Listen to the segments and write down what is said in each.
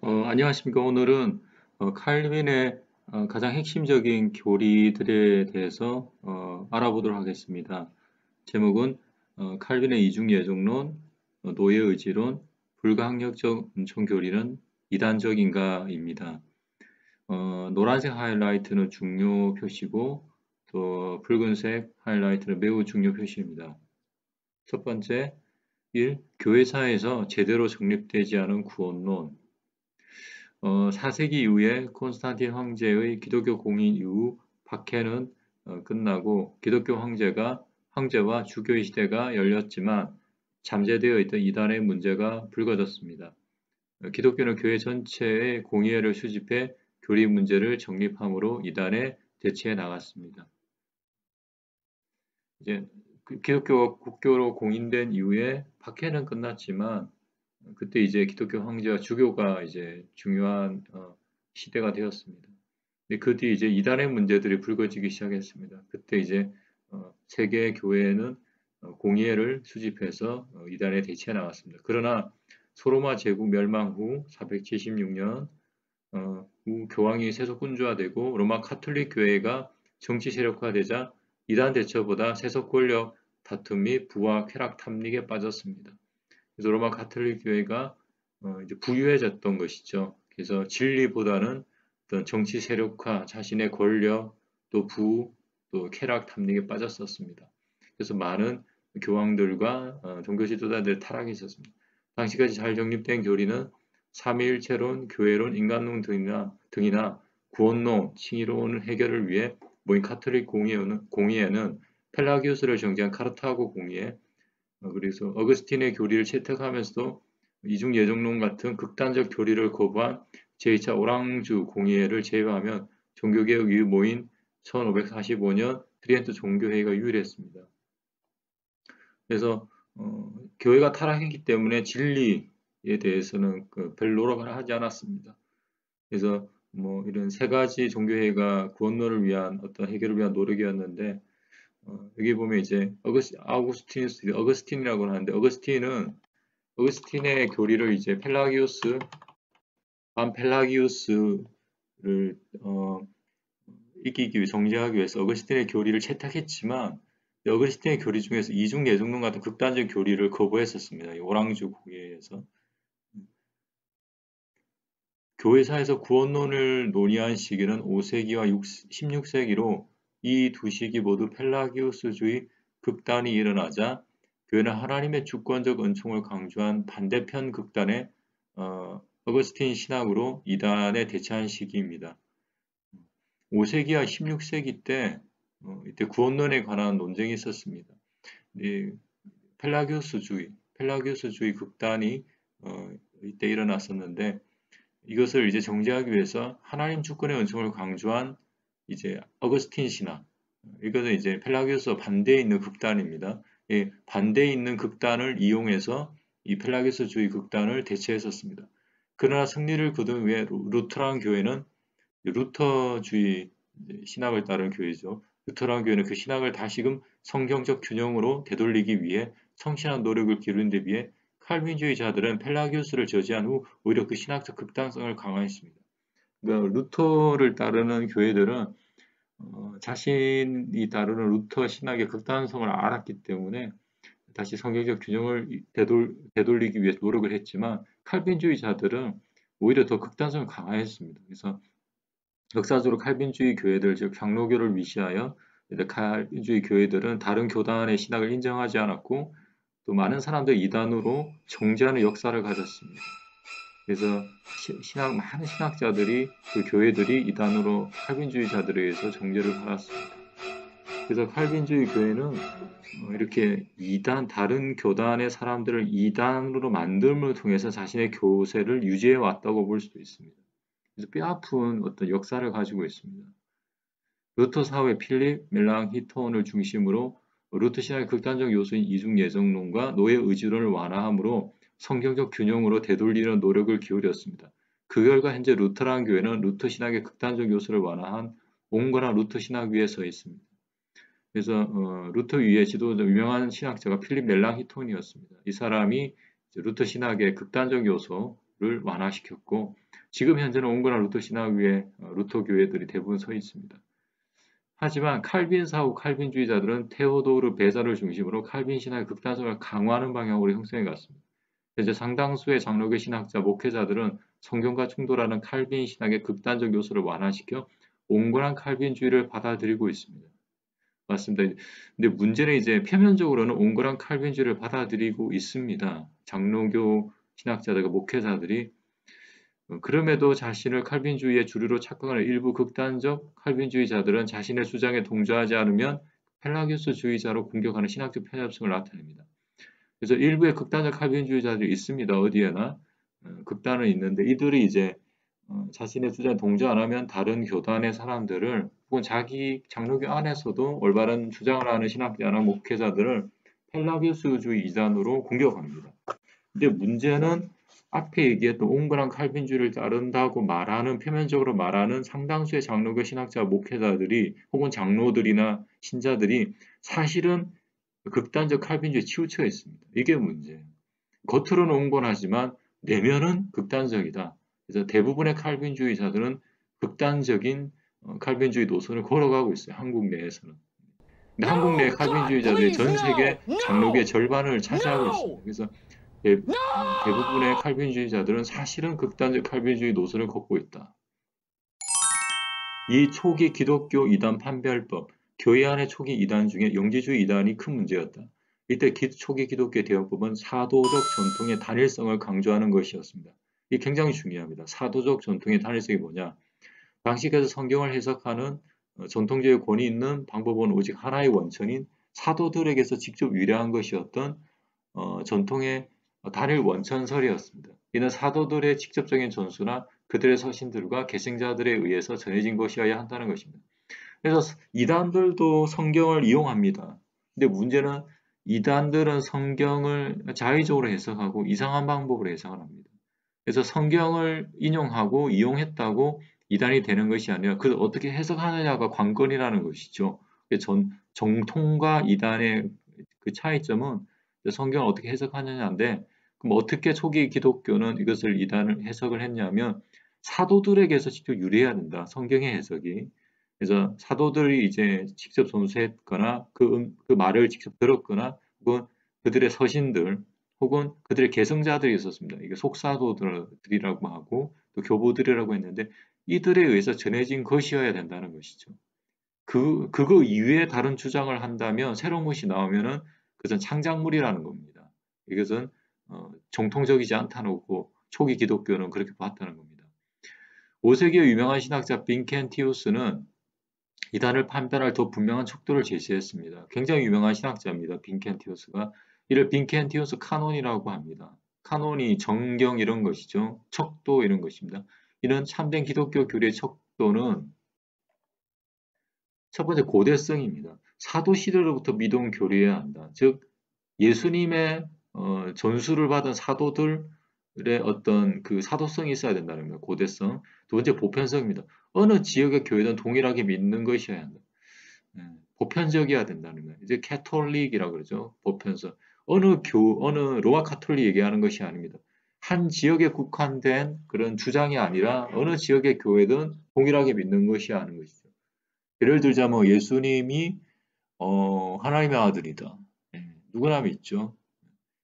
안녕하십니까. 오늘은 칼빈의 가장 핵심적인 교리들에 대해서 알아보도록 하겠습니다. 제목은 칼빈의 이중예종론, 노예의지론, 불가항력적 은총교리는 이단적인가입니다. 노란색 하이라이트는 중요 표시고 또 붉은색 하이라이트는 매우 중요 표시입니다. 첫 번째, 1. 교회사에서 제대로 정립되지 않은 구원론. 4세기 이후에 콘스탄틴 황제의 기독교 공인 이후 박해는 끝나고 기독교 황제와 주교의 시대가 열렸지만 잠재되어 있던 이단의 문제가 불거졌습니다. 기독교는 교회 전체의 공의회를 수집해 교리 문제를 정립함으로 이단에 대치해 나갔습니다. 이제 기독교가 국교로 공인된 이후에 박해는 끝났지만 그때 이제 기독교 황제와 주교가 이제 중요한 시대가 되었습니다. 근데 그 뒤에 이제 이단의 문제들이 불거지기 시작했습니다. 그때 이제 세계 교회는 공의회를 수집해서 이단에 대치해 나갔습니다. 그러나 소로마 제국 멸망 후 476년 후 교황이 세속군주화되고 로마 카톨릭 교회가 정치 세력화되자 이단 대처보다 세속 권력 다툼 및 부와 쾌락 탐닉에 빠졌습니다. 그래서 로마 카톨릭 교회가 이제 부유해졌던 것이죠. 그래서 진리보다는 어떤 정치 세력화, 자신의 권력, 또 부, 또 쾌락 탐닉에 빠졌었습니다. 그래서 많은 교황들과 종교 지도자들의 타락이 있었습니다. 당시까지 잘 정립된 교리는 삼위일체론, 교회론, 인간론 등이나 구원론, 칭의론 해결을 위해 모인 카톨릭 공의회는 펠라기우스를 정제한 카르타고 공의회, 그래서 어거스틴의 교리를 채택하면서도 이중 예정론 같은 극단적 교리를 거부한 제2차 오랑주 공의회를 제외하면 종교개혁 이후 모인 1545년 트리엔트 종교회의가 유일했습니다. 그래서 교회가 타락했기 때문에 진리에 대해서는 별 노력을 하지 않았습니다. 그래서 뭐 이런 세 가지 종교회의가 구원론을 위한 어떤 해결을 위한 노력이었는데 여기 보면 이제 어거스틴이라고 하는데 어거스틴의 교리를 이제 펠라기우스를 이기기 위해 정죄하기 위해서 어거스틴의 교리를 채택했지만 어거스틴의 교리 중에서 이중 예정론 같은 극단적 교리를 거부했었습니다. 오랑주 공의회에서 교회사에서 구원론을 논의한 시기는 5세기와 16세기로 이 두 시기 모두 펠라기우스주의 극단이 일어나자 교회는 하나님의 주권적 은총을 강조한 반대편 극단의 어거스틴 신학으로 이단에 대처한 시기입니다. 5세기와 16세기 때 이때 구원론에 관한 논쟁이 있었습니다. 펠라기우스주의 극단이 이때 일어났었는데 이것을 이제 정제하기 위해서 하나님 주권의 은총을 강조한 이제 어거스틴 신학, 이것은 이제 펠라기우스와 반대에 있는 극단입니다. 반대에 있는 극단을 이용해서 이 펠라기우스주의 극단을 대체했었습니다. 그러나 승리를 거둔 후에 루터란 교회는 루터주의 신학을 따른 교회죠. 루터란 교회는 그 신학을 다시금 성경적 균형으로 되돌리기 위해 성실한 노력을 기울인 데 비해 칼빈주의자들은 펠라기우스를 저지한 후 오히려 그 신학적 극단성을 강화했습니다. 그러니까 루터를 따르는 교회들은 자신이 따르는 루터 신학의 극단성을 알았기 때문에 다시 성경적 균형을 되돌리기 위해 노력을 했지만 칼빈주의자들은 오히려 더 극단성을 강화했습니다. 그래서 역사적으로 칼빈주의 교회들, 즉 장로교를 위시하여 칼빈주의 교회들은 다른 교단의 신학을 인정하지 않았고 또 많은 사람들이 이단으로 정죄하는 역사를 가졌습니다. 그래서 많은 신학자들이 그 교회들이 이단으로 칼빈주의자들에 의해서 정죄를 받았습니다. 그래서 칼빈주의 교회는 이렇게 다른 교단의 사람들을 이단으로 만듦을 통해서 자신의 교세를 유지해 왔다고 볼 수도 있습니다. 그래서 뼈아픈 어떤 역사를 가지고 있습니다. 루터 사후의 필립 멜랑히톤을 중심으로 루터 신학의 극단적 요소인 이중예정론과 노예의지론을 완화함으로 성경적 균형으로 되돌리는 노력을 기울였습니다. 그 결과 현재 루터란 교회는 루터 신학의 극단적 요소를 완화한 온건한 루터 신학 위에 서 있습니다. 그래서 루터 위의 지도자 유명한 신학자가 필립 멜랑히톤이었습니다. 이 사람이 루터 신학의 극단적 요소, 주류를 완화시켰고 지금 현재는 온건한 루터 신학 위에 루터 교회들이 대부분 서 있습니다. 하지만 칼빈 사후 칼빈주의자들은 테오도르 베자를 중심으로 칼빈 신학의 극단성을 강화하는 방향으로 형성해 갔습니다. 현재 상당수의 장로교 신학자 목회자들은 성경과 충돌하는 칼빈 신학의 극단적 요소를 완화시켜 온건한 칼빈주의를 받아들이고 있습니다. 맞습니다. 근데 문제는 이제 표면적으로는 온건한 칼빈주의를 받아들이고 있습니다. 장로교 신학자들과 목회자들이 그럼에도 자신을 칼빈주의의 주류로 착각하는 일부 극단적 칼빈주의자들은 자신의 주장에 동조하지 않으면 펠라기우스주의자로 공격하는 신학적 편협성을 나타냅니다. 그래서 일부의 극단적 칼빈주의자들이 있습니다. 어디에나 극단은 있는데 이들이 이제 자신의 주장에 동조 안 하면 다른 교단의 사람들을 혹은 자기 장로교 안에서도 올바른 주장을 하는 신학자나 목회자들을 펠라기우스주의 이단으로 공격합니다. 근데 문제는 앞에 얘기했던 온건한 칼빈주의를 따른다고 말하는 표면적으로 말하는 상당수의 장로교 신학자 목회자들이 혹은 장로들이나 신자들이 사실은 극단적 칼빈주의에 치우쳐 있습니다. 이게 문제예요. 겉으로는 온건하지만 내면은 극단적이다. 그래서 대부분의 칼빈주의자들은 극단적인 칼빈주의 노선을 걸어가고 있어요. 한국 내에서는. 근데 한국 내 칼빈주의자들이 전 세계 장로교의 절반을 차지하고 있습니다. 그래서 대부분의 칼빈주의자들은 사실은 극단적 칼빈주의 노선을 걷고 있다. 이 초기 기독교 이단 판별법, 교회 안의 초기 이단 중에 영지주의 이단이 큰 문제였다. 이때 초기 기독교 대원법은 사도적 전통의 단일성을 강조하는 것이었습니다. 이게 굉장히 중요합니다. 사도적 전통의 단일성이 뭐냐? 당시에서 성경을 해석하는 전통적인 권위 있는 방법은 오직 하나의 원천인 사도들에게서 직접 유래한 것이었던 전통의 단일 원천설이었습니다. 이는 사도들의 직접적인 전수나 그들의 서신들과 계승자들에 의해서 전해진 것이어야 한다는 것입니다. 그래서 이단들도 성경을 이용합니다. 근데 문제는 이단들은 성경을 자의적으로 해석하고 이상한 방법으로 해석을 합니다. 그래서 성경을 인용하고 이용했다고 이단이 되는 것이 아니라 그걸 어떻게 해석하느냐가 관건이라는 것이죠. 정통과 이단의 그 차이점은 성경을 어떻게 해석하느냐인데 그럼 어떻게 초기 기독교는 이것을 이단을 해석을 했냐면 사도들에게서 직접 유래해야 된다. 성경의 해석이. 그래서 사도들이 이제 직접 전수했거나 그 말을 직접 들었거나 혹은 그들의 서신들 혹은 그들의 계승자들이 있었습니다. 이게 속사도들이라고 하고 또 교부들이라고 했는데 이들에 의해서 전해진 것이어야 된다는 것이죠. 그거 이외에 다른 주장을 한다면 새로운 것이 나오면은 그것은 창작물이라는 겁니다. 이것은 정통적이지 않다는 거고 초기 기독교는 그렇게 봤다는 겁니다. 5세기의 유명한 신학자 빈켄티우스는 이단을 판별할 더 분명한 척도를 제시했습니다. 굉장히 유명한 신학자입니다. 빈켄티우스가 이를 빈켄티우스 카논이라고 합니다. 카논이 정경 이런 것이죠. 척도 이런 것입니다. 이런 참된 기독교 교리의 척도는 첫 번째 고대성입니다. 사도 시대로부터 믿음 교리해야 한다. 즉 예수님의 전수를 받은 사도들의 어떤 그 사도성이 있어야 된다는 겁니다. 고대성. 두 번째 보편성입니다. 어느 지역의 교회든 동일하게 믿는 것이어야 한다. 보편적이어야 된다는 거예요. 이제 캐톨릭이라고 그러죠. 보편성. 어느 로마 카톨릭 얘기하는 것이 아닙니다. 한 지역에 국한된 그런 주장이 아니라 어느 지역의 교회든 동일하게 믿는 것이 하는 것이죠. 예를 들자면 예수님이 하나님의 아들이다. 누구나 믿죠.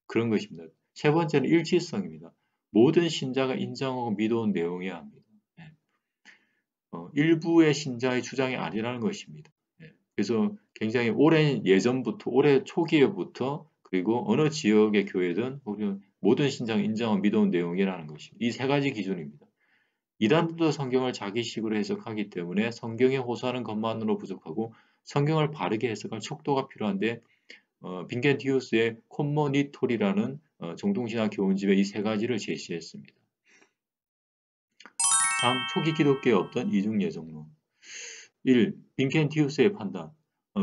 그런 것입니다. 세 번째는 일치성입니다. 모든 신자가 인정하고 믿어온 내용이어야 합니다. 일부의 신자의 주장이 아니라는 것입니다. 그래서 굉장히 오랜 예전부터, 올해 초기에부터 그리고 어느 지역의 교회든 모든 신자가 인정하고 믿어온 내용이라는 것입니다. 이 세 가지 기준입니다. 이단들도 성경을 자기식으로 해석하기 때문에 성경에 호소하는 것만으로 부족하고 성경을 바르게 해석할 척도가 필요한데 빈켄티우스의 콤모니토리라는 정통신학 교훈집에 이 세 가지를 제시했습니다. 3. 초기 기독교에 없던 이중 예정론 1. 빈켄티우스의 판단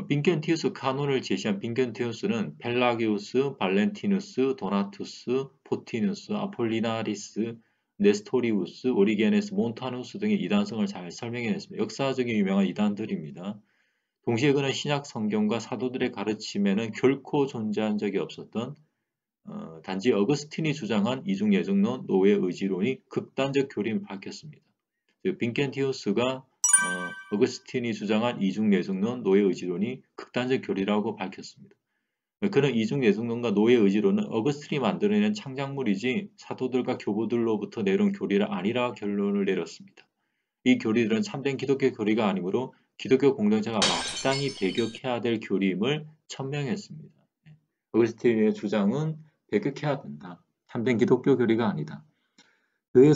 빈켄티우스 카논을 제시한 빈켄티우스는 펠라기우스, 발렌티누스, 도나투스, 포티누스, 아폴리나리스, 네스토리우스, 오리게네스, 몬타누스 등의 이단성을 잘 설명해냈습니다. 역사적인 유명한 이단들입니다. 동시에 그는 신약 성경과 사도들의 가르침에는 결코 존재한 적이 없었던 단지 어거스틴이 주장한 이중 예정론, 노예 의지론이 극단적 교리임을 밝혔습니다. 즉 빈켄티우스가 어거스틴이 주장한 이중 예정론, 노예 의지론이 극단적 교리라고 밝혔습니다. 그는 이중 예정론과 노예 의지론은 어거스틴이 만들어낸 창작물이지 사도들과 교부들로부터 내려온 교리가 아니라 결론을 내렸습니다. 이 교리들은 참된 기독교 교리가 아니므로 기독교 공동체가 마땅히 배격해야 될 교리임을 천명했습니다. 어거스틴의 주장은 배격해야 된다. 참된 기독교 교리가 아니다. 그의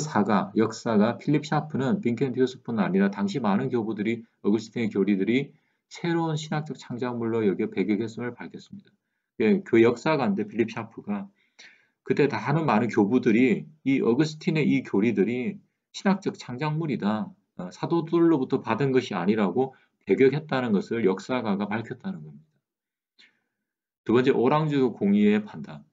역사가 필립 샤프는 빈켄티우스뿐 아니라 당시 많은 교부들이 어거스틴의 교리들이 새로운 신학적 창작물로 여겨 배격했음을 밝혔습니다. 그 역사가인데 필립 샤프가 그때 다 하는 많은 교부들이 이 어거스틴의 이 교리들이 신학적 창작물이다. 사도들로부터 받은 것이 아니라고 배격했다는 것을 역사가가 밝혔다는 겁니다. 두 번째, 오랑주 공의의 판단.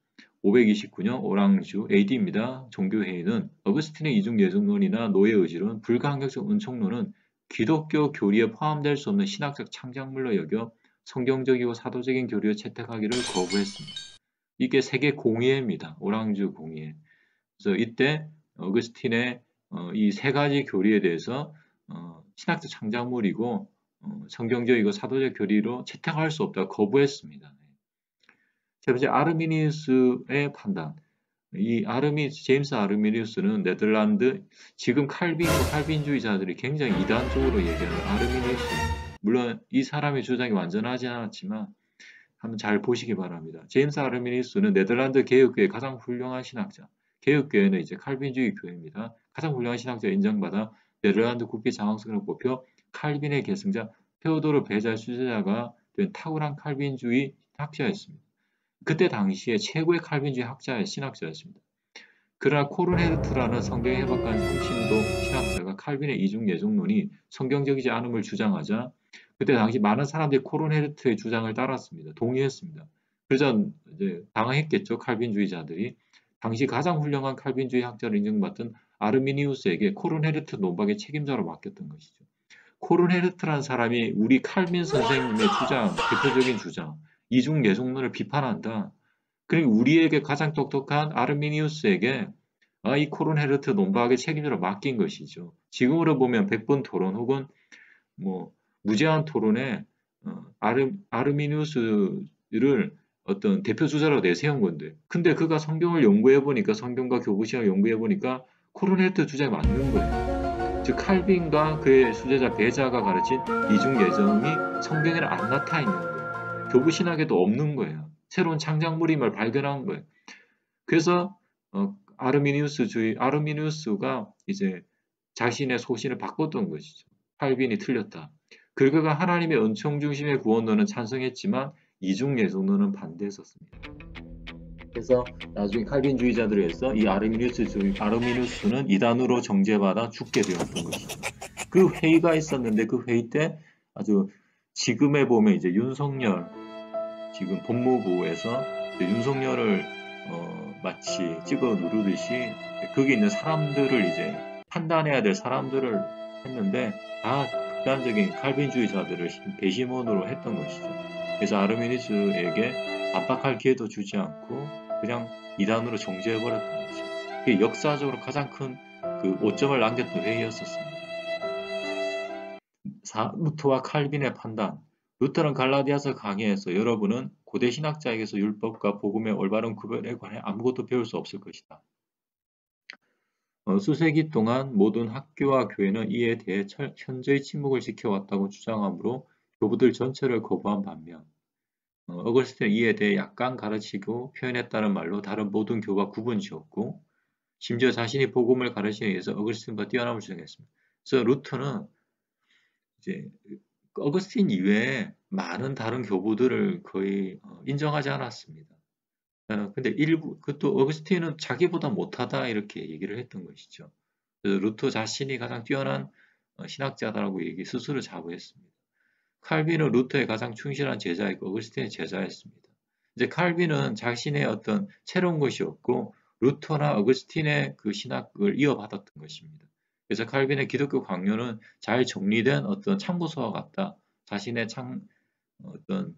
529년 오랑주 AD입니다. 종교회의는 어거스틴의 이중 예정론이나 노예 의지론, 불가항력적 은총론은 기독교 교리에 포함될 수 없는 신학적 창작물로 여겨 성경적이고 사도적인 교리를 채택하기를 거부했습니다. 이게 세계 공의회입니다. 오랑주 공의회. 그래서 이때 어거스틴의 이 세 가지 교리에 대해서 신학적 창작물이고 성경적이고 사도적 교리로 채택할 수 없다고 거부했습니다. 세 번째, 아르미니우스의 판단. 제임스 아르미니우스는 네덜란드, 지금 칼빈주의자들이 굉장히 이단적으로 얘기하는 아르미니우스. 물론 이 사람의 주장이 완전하지 않았지만 한번 잘 보시기 바랍니다. 제임스 아르미니우스는 네덜란드 개혁교회의 가장 훌륭한 신학자. 개혁교회는 이제 칼빈주의 교회입니다. 가장 훌륭한 신학자 인정받아 네덜란드 국회 장학생으로 뽑혀 칼빈의 계승자 테오도르 베자의 수제자가 된 탁월한 칼빈주의 학자였습니다. 그때 당시에 최고의 칼빈주의 신학자였습니다. 그러나 코르네르트라는 성경의 해박한 평신도 신학자가 칼빈의 이중 예정론이 성경적이지 않음을 주장하자 그때 당시 많은 사람들이 코르네르트의 주장을 따랐습니다. 동의했습니다. 그러자 이제 당황했겠죠. 칼빈주의자들이. 당시 가장 훌륭한 칼빈주의 학자로 인정받던 아르미니우스에게 코르네르트 논박의 책임자로 맡겼던 것이죠. 코르네르트라는 사람이 우리 칼빈 선생님의 대표적인 주장, 이중 예정론을 비판한다. 그리고 우리에게 가장 똑똑한 아르미니우스에게 이 코르네르트 논박의 책임자로 맡긴 것이죠. 지금으로 보면 100분 토론 혹은 뭐 무제한 토론에 아르미니우스를 어떤 대표 주자로 내세운 건데, 근데 그가 성경을 연구해 보니까 성경과 교부시학을 연구해 보니까 코르네르트 주장이 맞는 거예요. 즉 칼빈과 그의 수제자 베자가 가르친 이중 예정이 성경에는 안 나타 있는 거예요. 교부신학에도 없는 거예요. 새로운 창작물임을 발견한 거예요. 그래서 아르미니우스가 이제 자신의 소신을 바꿨던 것이죠. 칼빈이 틀렸다. 그가 하나님의 은총 중심의 구원론은 찬성했지만 이중 예정론은 반대했었습니다. 그래서 나중에 칼빈주의자들에서 이 아르미니우스는 이단으로 정죄받아 죽게 되었던 것이죠. 그 회의가 있었는데 그 회의 때 아주 지금에 보면 이제 윤석열 지금 법무부에서 윤석열을 마치 찍어 누르듯이 거기 있는 사람들을 이제 판단해야 될 사람들을 했는데 다 극단적인 칼빈주의자들을 배심원으로 했던 것이죠. 그래서 아르미니스에게 압박할 기회도 주지 않고 그냥 이단으로 정죄해버렸던 거죠. 그게 역사적으로 가장 큰 그 오점을 남겼던 회의였었습니다. 루터와 칼빈의 판단. 루터는 갈라디아서 강의에서 여러분은 고대 신학자에게서 율법과 복음의 올바른 구별에 관해 아무것도 배울 수 없을 것이다. 수세기 동안 모든 학교와 교회는 이에 대해 현저히 침묵을 지켜왔다고 주장하므로 교부들 전체를 거부한 반면 어거스틴은 이에 대해 약간 가르치고 표현했다는 말로 다른 모든 교가 구분 지었고 심지어 자신이 복음을 가르치기 위해서 어거스틴과 뛰어남을 주장했습니다. 그래서 루터는 이제 어거스틴 이외에 많은 다른 교부들을 거의 인정하지 않았습니다. 근데 그것도 어거스틴은 자기보다 못하다 이렇게 얘기를 했던 것이죠. 그래서 루터 자신이 가장 뛰어난 신학자다라고 스스로 자부했습니다. 칼빈은 루터의 가장 충실한 제자이고 어거스틴의 제자였습니다. 이제 칼빈은 자신의 어떤 새로운 것이 없고 루터나 어거스틴의 그 신학을 이어받았던 것입니다. 그래서 칼빈의 기독교 강요는 잘 정리된 어떤 참고서와 같다. 자신의 어떤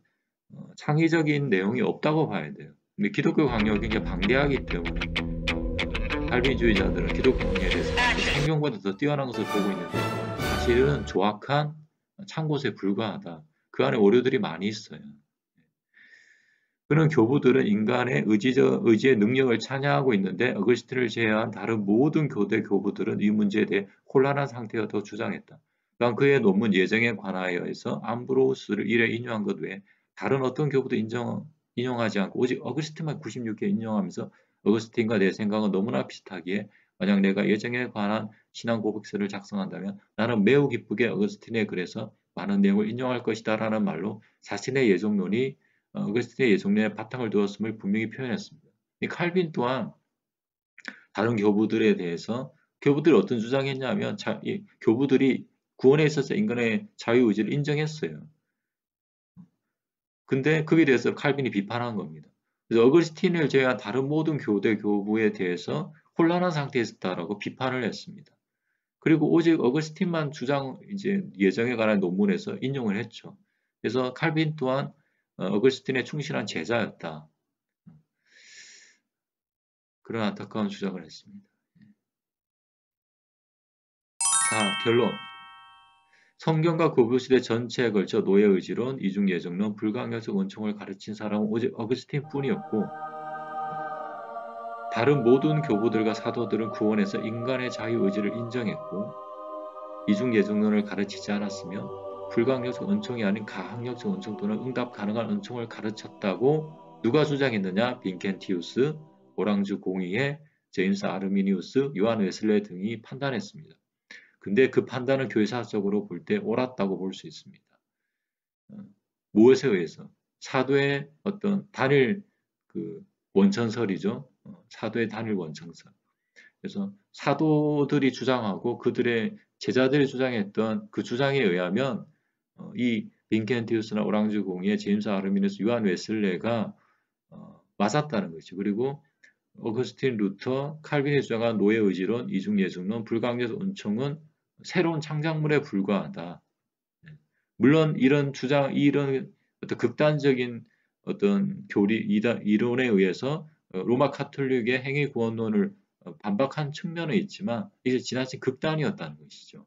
창의적인 내용이 없다고 봐야 돼요. 근데 기독교 강요가 굉장히 방대하기 때문에 칼빈주의자들은 기독교 강요에 대해서 성경보다 더 뛰어난 것을 보고 있는데 사실은 조악한 참고서에 불과하다. 그 안에 오류들이 많이 있어요. 그런 교부들은 인간의 의지의 능력을 찬양하고 있는데 어거스틴을 제외한 다른 모든 교대 교부들은 이 문제에 대해 혼란한 상태였다고 주장했다. 또한 그의 논문 예정에 관하여서 암브로우스를 이래 인용한 것 외에 다른 어떤 교부도 인용하지 않고 오직 어거스틴만 96개 인용하면서 어거스틴과 내 생각은 너무나 비슷하기에 만약 내가 예정에 관한 신앙 고백서를 작성한다면 나는 매우 기쁘게 어거스틴의 글에서 많은 내용을 인용할 것이다 라는 말로 자신의 예정론이 어거스틴의 예정론에 바탕을 두었음을 분명히 표현했습니다. 이 칼빈 또한 다른 교부들에 대해서 교부들이 어떤 주장을 했냐면 이 교부들이 구원에 있어서 인간의 자유의지를 인정했어요. 근데 거기에 대해서 칼빈이 비판한 겁니다. 그래서 어거스틴을 제외한 다른 모든 교대 교부에 대해서 혼란한 상태에 있었다라고 비판을 했습니다. 그리고 오직 어거스틴만 이제 예정에 관한 논문에서 인용을 했죠. 그래서 칼빈 또한 어거스틴의 충실한 제자였다. 그런 안타까운 주장을 했습니다. 자, 결론. 성경과 고교시대 전체에 걸쳐 노예의지론, 이중예정론, 불가항력적 은총을 가르친 사람은 오직 어거스틴뿐이었고 다른 모든 교부들과 사도들은 구원에서 인간의 자유의지를 인정했고 이중예정론을 가르치지 않았으며 불가항력적 은총이 아닌 가항력적 은총 또는 응답 가능한 은총을 가르쳤다고 누가 주장했느냐? 빈켄티우스, 오랑주 공의회, 제임스 아르미니우스, 요한 웨슬레 등이 판단했습니다. 근데 그 판단은 교회사적으로 볼 때 옳았다고 볼 수 있습니다. 무엇에 의해서? 사도의 어떤 단일 원천설이죠. 사도의 단일 원천설. 그래서 사도들이 주장하고 그들의 제자들이 주장했던 그 주장에 의하면 이 빈켄티우스나 오랑주 공의회, 제임스 아르미누스, 요한 웨슬레가 맞았다는 것이죠. 그리고 어거스틴, 루터, 칼빈이 주장한 노예의지론, 이중예정론, 불가항력 은총은 새로운 창작물에 불과하다. 물론 이런 어떤 극단적인 어떤 이론에 의해서 로마 카톨릭의 행위 구원론을 반박한 측면은 있지만 이게 지나친 극단이었다는 것이죠.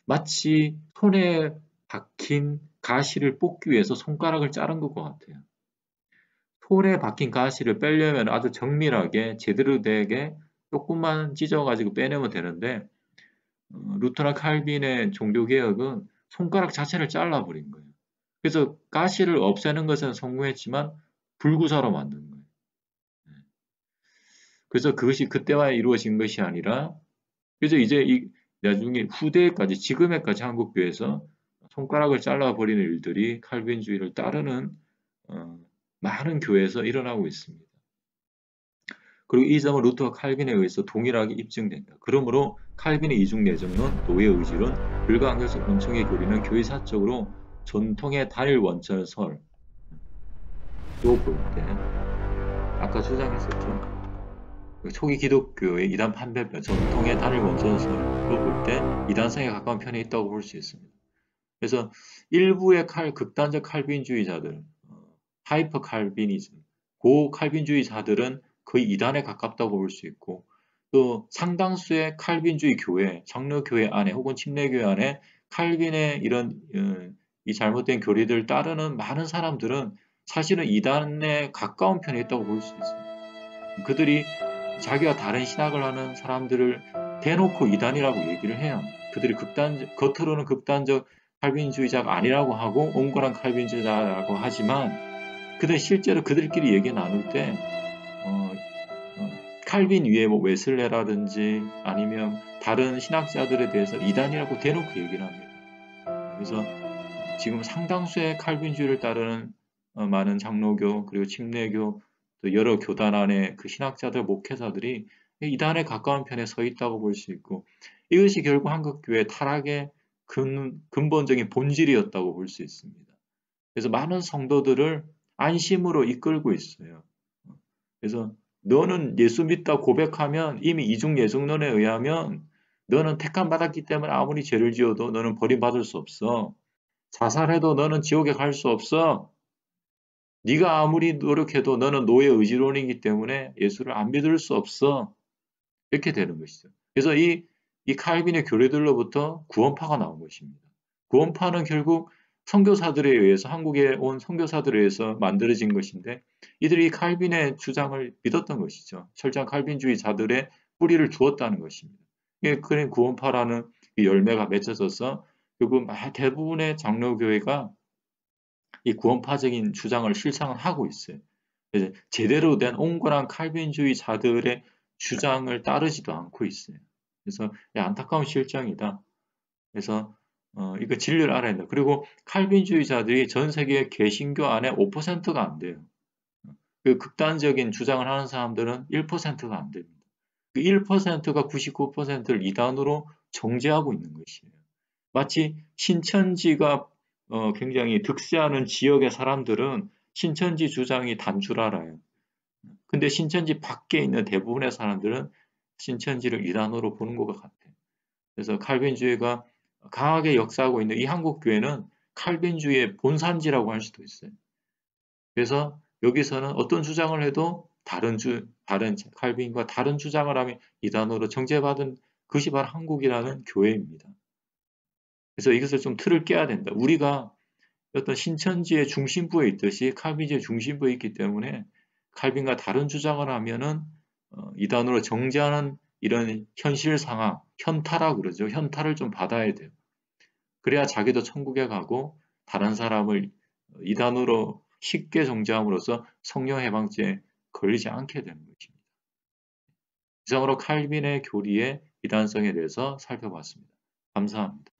마치 손에 박힌 가시를 뽑기 위해서 손가락을 자른 것과 같아요. 손에 박힌 가시를 빼려면 아주 정밀하게 제대로 되게 조금만 찢어가지고 빼내면 되는데 루터나 칼빈의 종교개혁은 손가락 자체를 잘라버린 거예요. 그래서 가시를 없애는 것은 성공했지만 불구사로 만든 거예요. 그래서 그것이 그때와 이루어진 것이 아니라 그래서 이제 나중에 후대까지 지금에까지 한국교회에서 손가락을 잘라버리는 일들이 칼빈주의를 따르는 많은 교회에서 일어나고 있습니다. 그리고 이 점은 루터와 칼빈에 의해서 동일하게 입증된다. 그러므로 칼빈의 이중예정론, 노예의지론, 불가항력적 은총의 교리는 교회사적으로 전통의 단일 원천설로 볼 때 아까 주장했었죠. 초기 기독교의 이단 판별편, 전통의 단일 원천설로 볼 때 이단성에 가까운 편에 있다고 볼 수 있습니다. 그래서 일부의 극단적 칼빈주의자들, 하이퍼 칼빈이즘, 고 칼빈주의자들은 거의 이단에 가깝다고 볼 수 있고 또 상당수의 칼빈주의 교회, 장로교회 안에 혹은 침례교회 안에 칼빈의 이런 이 잘못된 교리들을 따르는 많은 사람들은 사실은 이단에 가까운 편에 있다고 볼 수 있어요. 그들이 자기와 다른 신학을 하는 사람들을 대놓고 이단이라고 얘기를 해요. 그들이 겉으로는 극단적 칼빈주의자가 아니라고 하고 온건한 칼빈주의자라고 하지만 그들 실제로 그들끼리 얘기 나눌 때 칼빈 위에 뭐 웨슬레라든지 아니면 다른 신학자들에 대해서 이단이라고 대놓고 얘기를 합니다. 그래서 지금 상당수의 칼빈주의를 따르는 많은 장로교 그리고 침례교 또 여러 교단 안에 그 신학자들 목회자들이 이단에 가까운 편에 서 있다고 볼 수 있고 이것이 결국 한국교회 타락의 근본적인 본질이었다고 볼 수 있습니다. 그래서 많은 성도들을 안심으로 이끌고 있어요. 그래서 너는 예수 믿다 고백하면 이미 이중예정론에 의하면 너는 택함 받았기 때문에 아무리 죄를 지어도 너는 버림받을 수 없어. 자살해도 너는 지옥에 갈 수 없어. 네가 아무리 노력해도 너는 노예 의지론이기 때문에 예수를 안 믿을 수 없어. 이렇게 되는 것이죠. 그래서 이 칼빈의 교리들로부터 구원파가 나온 것입니다. 구원파는 결국 선교사들에 의해서 한국에 온 선교사들에 의해서 만들어진 것인데 이들이 칼빈의 주장을 믿었던 것이죠. 철저한 칼빈주의자들의 뿌리를 두었다는 것입니다. 그런 구원파라는 이 열매가 맺혀져서 결국 대부분의 장로교회가 이 구원파적인 주장을 실상을 하고 있어요. 그래서 제대로 된 온건한 칼빈주의자들의 주장을 따르지도 않고 있어요. 그래서 안타까운 실정이다. 그래서 이거 진리를 알아야 된다. 그리고 칼빈주의자들이 전 세계 개신교 안에 5%가 안 돼요. 그 극단적인 주장을 하는 사람들은 1%가 안 됩니다. 그 1%가 99%를 이단으로 정죄하고 있는 것이에요. 마치 신천지가 굉장히 득세하는 지역의 사람들은 신천지 주장이 단 줄 알아요. 근데 신천지 밖에 있는 대부분의 사람들은 신천지를 이단으로 보는 것 같아요. 그래서 칼빈주의가 강하게 역사하고 있는 이 한국 교회는 칼빈주의의 본산지라고 할 수도 있어요. 그래서 여기서는 어떤 주장을 해도 다른 칼빈과 다른 주장을 하면 이단으로 정죄받은 그것이 바로 한국이라는 교회입니다. 그래서 이것을 좀 틀을 깨야 된다. 우리가 어떤 신천지의 중심부에 있듯이 칼빈주의 중심부에 있기 때문에 칼빈과 다른 주장을 하면은 이단으로 정죄하는 이런 현실 상황, 현타라고 그러죠. 현타를 좀 받아야 돼요. 그래야 자기도 천국에 가고 다른 사람을 이단으로 쉽게 정죄함으로써 성령 해방죄에 걸리지 않게 되는 것입니다. 이상으로 칼빈의 교리의 이단성에 대해서 살펴봤습니다. 감사합니다.